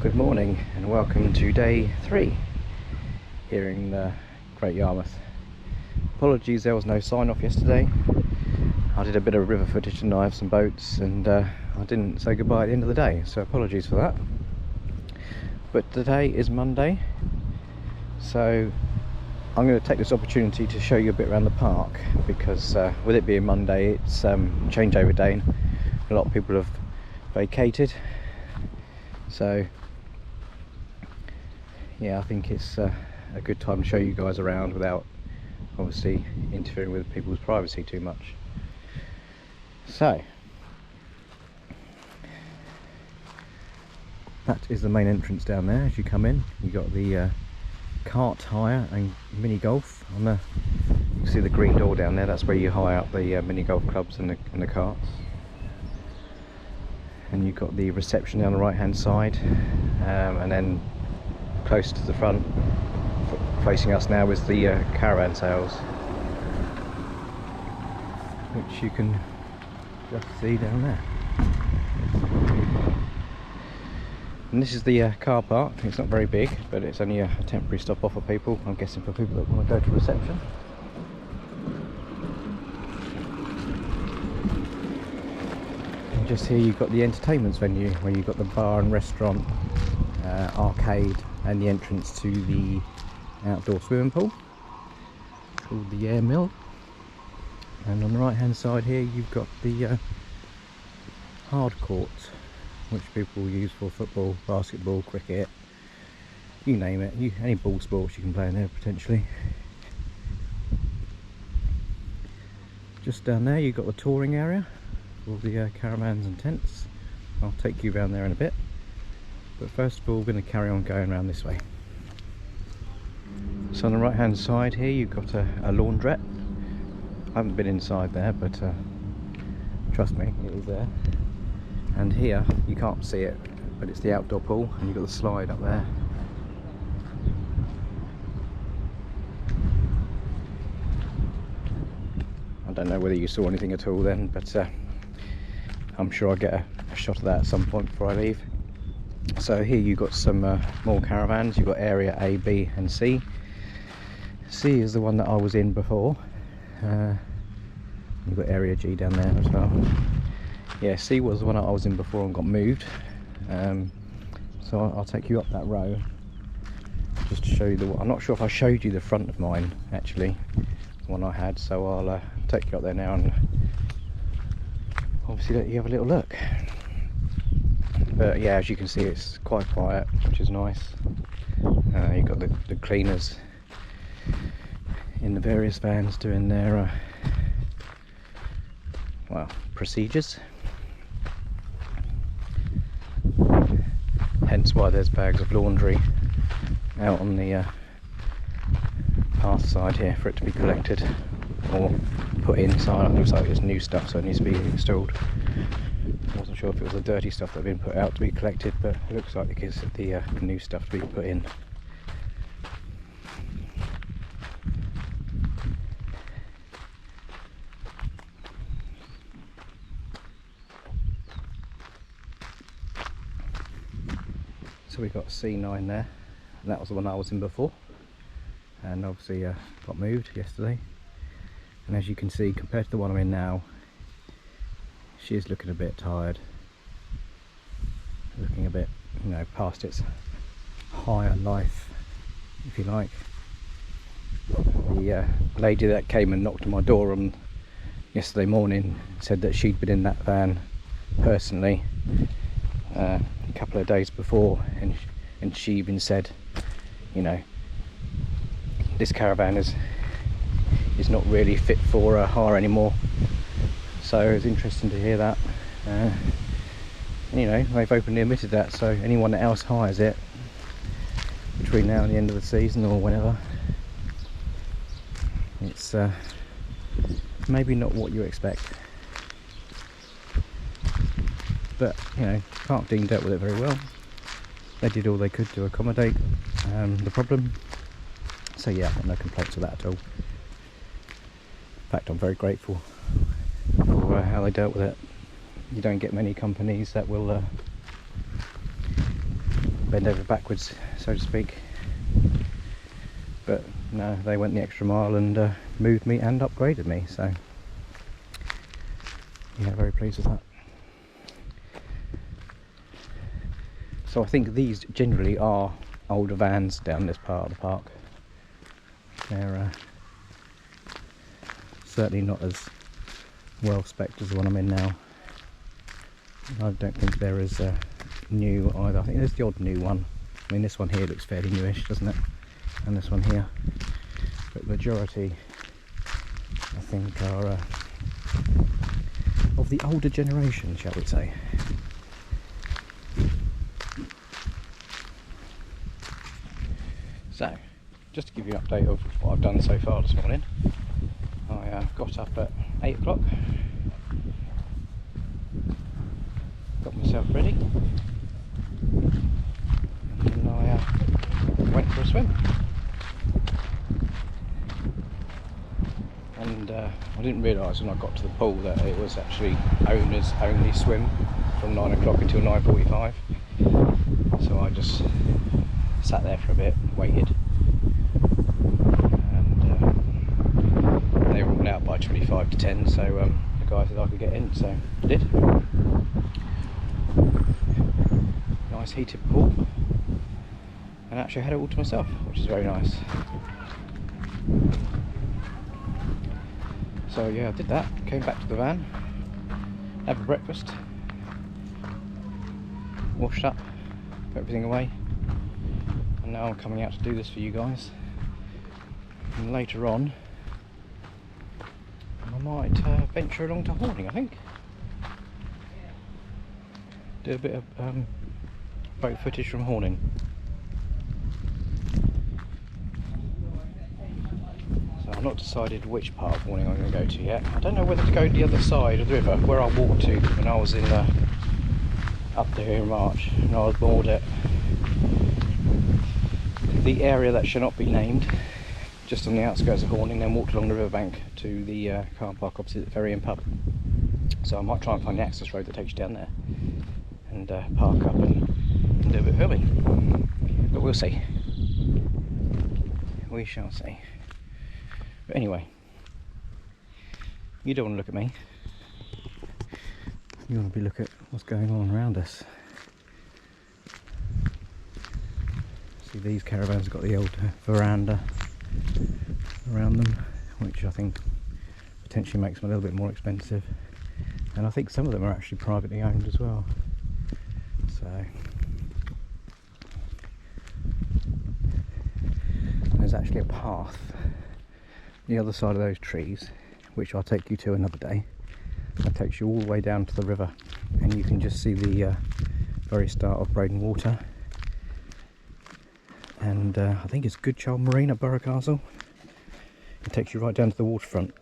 Good morning and welcome to day 3 here in Great Yarmouth. Apologies there was no sign off yesterday. I did a bit of river footage and I have some boats and I didn't say goodbye at the end of the day, so apologies for that. But today is Monday, so I'm going to take this opportunity to show you a bit around the park because with it being Monday it's changeover day and a lot of people have vacated, so yeah, I think it's a good time to show you guys around without obviously interfering with people's privacy too much. So that is the main entrance down there. As you come in, you got the kart hire and mini golf on the, you can see the green door down there. That's where you hire out the mini golf clubs and the karts. And you've got the reception down the right hand side, and then close to the front facing us now is the caravan sales, which you can just see down there. And this is the car park. It's not very big, but it's only a temporary stop off for people, I'm guessing for people that want to go to reception. And just here you've got the entertainments venue where you've got the bar and restaurant, arcade, and the entrance to the outdoor swimming pool called the Air Mill. And on the right hand side here you've got the hard court, which people use for football, basketball, cricket, you name it. Any ball sports you can play in there potentially. Just down there you've got the touring area for all the caravans and tents. I'll take you around there in a bit. But first of all, we're going to carry on going around this way. So on the right hand side here you've got a laundrette. I haven't been inside there, but trust me, it is there. And here, you can't see it, but it's the outdoor pool, and you've got the slide up there. I don't know whether you saw anything at all then, but I'm sure I'll get a shot of that at some point before I leave. So here you've got some more caravans. You've got area A, B and C. C is the one that I was in before. You've got area G down there as well. Yeah, C was the one I was in before and got moved. So I'll take you up that row just to show you the one. I'm not sure if I showed you the front of mine actually, the one I had, so I'll take you up there now and obviously let you have a little look. But yeah, as you can see it's quite quiet, which is nice. You've got the cleaners in the various vans doing their well, procedures. Hence why there's bags of laundry out on the path side here for it to be collected or put inside. It looks like it's new stuff, so it needs to be installed. I wasn't sure if it was the dirty stuff that had been put out to be collected, but it looks like it's the new stuff to be put in. So we've got C9 there, and that was the one I was in before, and obviously got moved yesterday. And as you can see, compared to the one I'm in now, she is looking a bit tired, looking a bit, you know, past its higher life, if you like. The lady that came and knocked on my door on yesterday morning said that she'd been in that van personally a couple of days before, and she even said, you know, this caravan is not really fit for hire anymore. So it's interesting to hear that. You know, they've openly admitted that, so anyone that else hires it between now and the end of the season or whenever, it's maybe not what you expect. But you know, Park Dean dealt with it very well. They did all they could to accommodate the problem. So yeah, I've got no complaints with that at all. In fact, I'm very grateful for how they dealt with it. You don't get many companies that will bend over backwards, so to speak. But no, they went the extra mile and moved me and upgraded me, so yeah, very pleased with that. So I think these generally are older vans down this part of the park. They're certainly not as well spec'd as the one I'm in now. I don't think they're as new either. I think there's the odd new one. I mean, this one here looks fairly newish, doesn't it? And this one here. But the majority, I think, are of the older generation, shall we say. So, just to give you an update of what I've done so far this morning, I got up at 8 o'clock, got myself ready, and then I went for a swim. And I didn't realise when I got to the pool that it was actually owners only swim from 9 o'clock until 9:45. So I just sat there for a bit, waited, and they were all out by 25 to 10, so the guy said I could get in, so I did. Nice heated pool, and actually had it all to myself, which is very nice. So yeah, I did that, came back to the van, had a breakfast, washed up, put everything away, and now I'm coming out to do this for you guys. And later on I might venture along to Horning, I think. Do a bit of boat footage from Horning. So I've not decided which part of Horning I'm going to go to yet. I don't know whether to go to the other side of the river, where I walked to when I was in up there in March, and I was bored at the area that shall not be named, just on the outskirts of Horning, then walked along the riverbank to the car park opposite the ferry and pub. So I might try and find the access road that takes you down there and park up and do a bit of filming, but we'll see. We shall see. But anyway, you don't want to look at me, you want to be looking at what's going on around us. See, these caravans have got the old veranda around them, which I think potentially makes them a little bit more expensive, and I think some of them are actually privately owned as well. So there's actually a path the other side of those trees, which I'll take you to another day. That takes you all the way down to the river, and you can just see the very start of Braden Water, and I think it's Good Child Marine at Borough Castle. It takes you right down to the waterfront,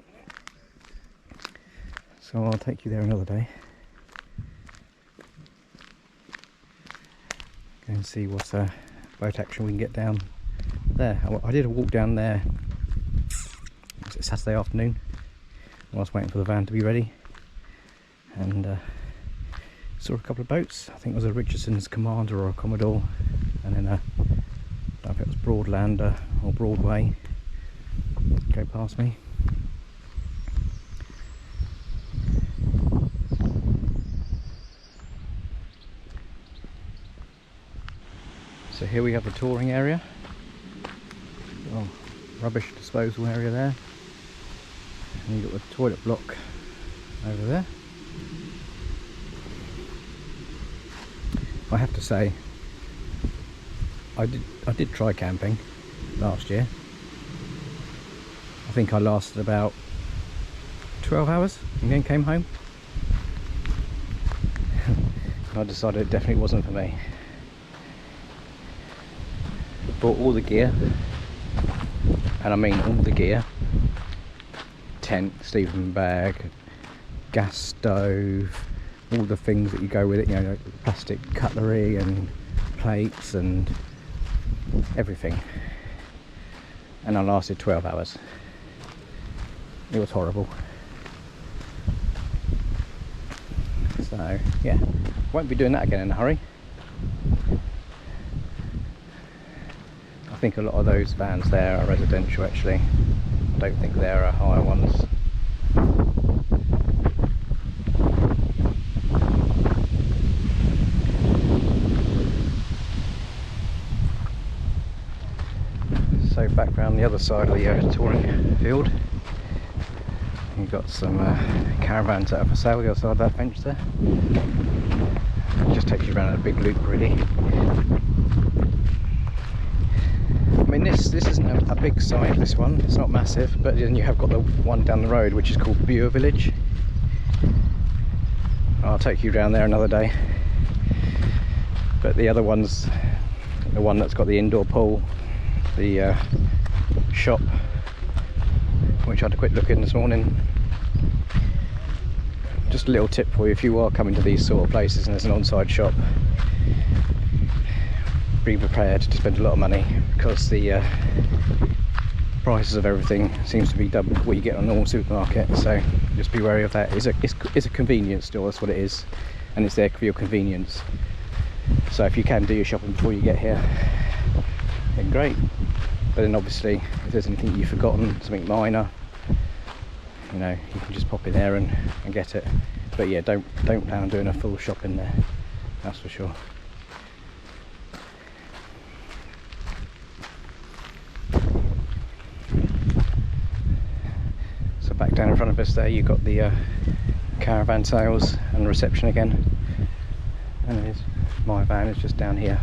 so I'll take you there another day. Go and see what boat action we can get down there. I did a walk down there Saturday afternoon while I was waiting for the van to be ready, and saw a couple of boats. I think it was a Richardson's Commander or a Commodore, and then I don't know if it was Broadlander or Broadway go past me. So here we have the touring area, oh, rubbish disposal area there, and you've got the toilet block over there. I have to say, I did try camping last year. I think I lasted about 12 hours and then came home. I decided it definitely wasn't for me. Bought all the gear, and I mean all the gear: tent, sleeping bag, gas stove, all the things that you go with it, you know, like plastic cutlery and plates and everything, and I lasted 12 hours. It was horrible. So yeah, won't be doing that again in a hurry. think a lot of those vans there are residential actually. I don't think there are hire ones. So back round the other side of the touring field, you've got some caravans that are for sale the other side of that bench there. It just takes you around a big loop really. I mean this isn't a big site, this one, it's not massive, but then you have got the one down the road which is called Buer Village. I'll take you down there another day. But the other one's the one that's got the indoor pool, the shop, which I had a quick look in this morning. Just a little tip for you, if you are coming to these sort of places and there's an on-site shop, be prepared to spend a lot of money, because the prices of everything seems to be double what you get on a normal supermarket, so just be wary of that. It's a convenience store, that's what it is, and it's there for your convenience. So if you can do your shopping before you get here, then great. But then obviously if there's anything you've forgotten, something minor, you know, you can just pop in there and get it. But yeah, don't plan on doing a full shop in there, that's for sure. So back down in front of us there, you've got the caravan sales and reception again, and my van is just down here.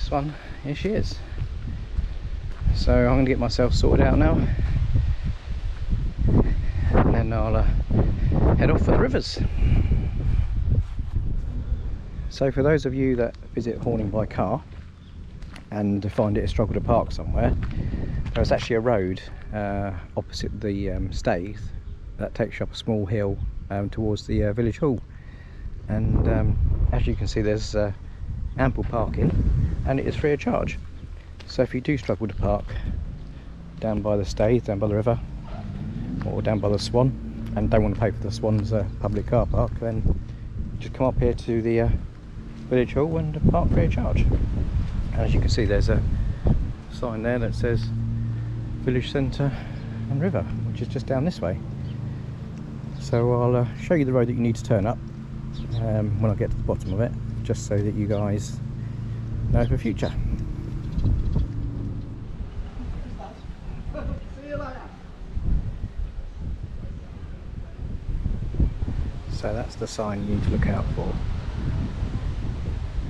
One, here she is. So I'm going to get myself sorted out now, and then I'll head off for the rivers. So for those of you that visit Horning by car and find it a struggle to park somewhere, there's actually a road opposite the Staithe that takes you up a small hill towards the village hall, and as you can see there's ample parking, and it is free of charge. So if you do struggle to park down by the Staithe, down by the river, or down by the Swan, and don't want to pay for the Swan's public car park, then just come up here to the village hall and park free of charge. And as you can see there's a sign there that says village centre and river, which is just down this way. So I'll show you the road that you need to turn up when I get to the bottom of it, just so that you guys know for future. So that's the sign you need to look out for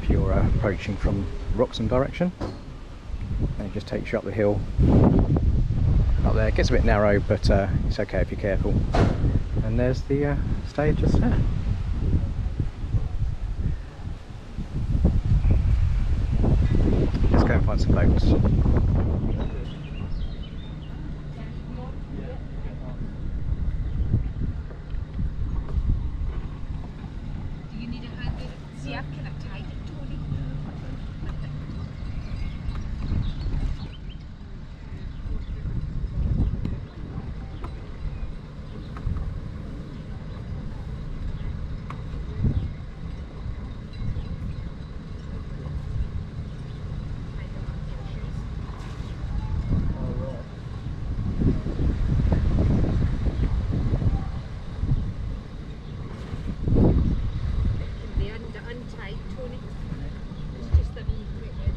if you're approaching from Wroxham direction, and it just takes you up the hill up there. It gets a bit narrow, but it's okay if you're careful. And there's the stage just there. Let's go and find some boats. Do you need a hand in it? See, I've kind of tied it, Tony. Untied, Tony. It's just a wee quick head.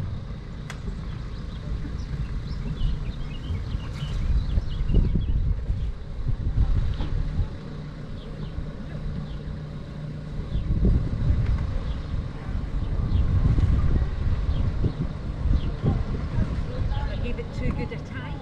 I gave it too good a tie.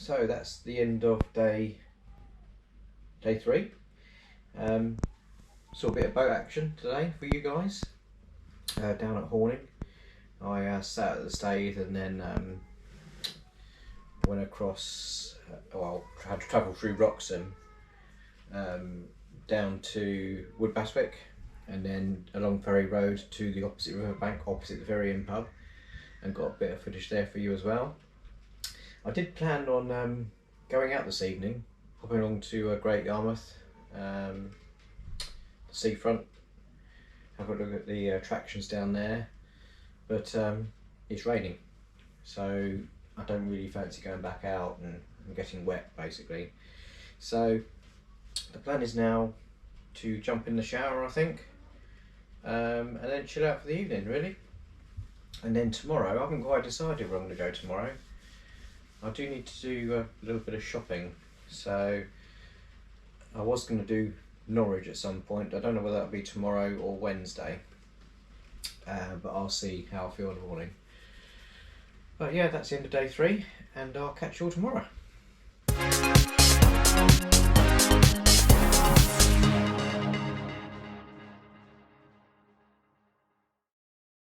So that's the end of day 3. Saw a bit of boat action today for you guys down at Horning. I sat at the Staithe and then went across, had to travel through Wroxham down to Wood Bastwick and then along Ferry Road to the opposite riverbank, opposite the Ferry Inn pub, and got a bit of footage there for you as well. I did plan on going out this evening, popping along to Great Yarmouth, the seafront, have a look at the attractions down there, but it's raining, so I don't really fancy going back out and getting wet basically. So the plan is now to jump in the shower, I think, and then chill out for the evening really. And then tomorrow, I haven't quite decided where I'm going to go tomorrow. I do need to do a little bit of shopping, so I was going to do Norwich at some point. I don't know whether that'll be tomorrow or Wednesday, but I'll see how I feel in the morning. But yeah, that's the end of day 3, and I'll catch you all tomorrow.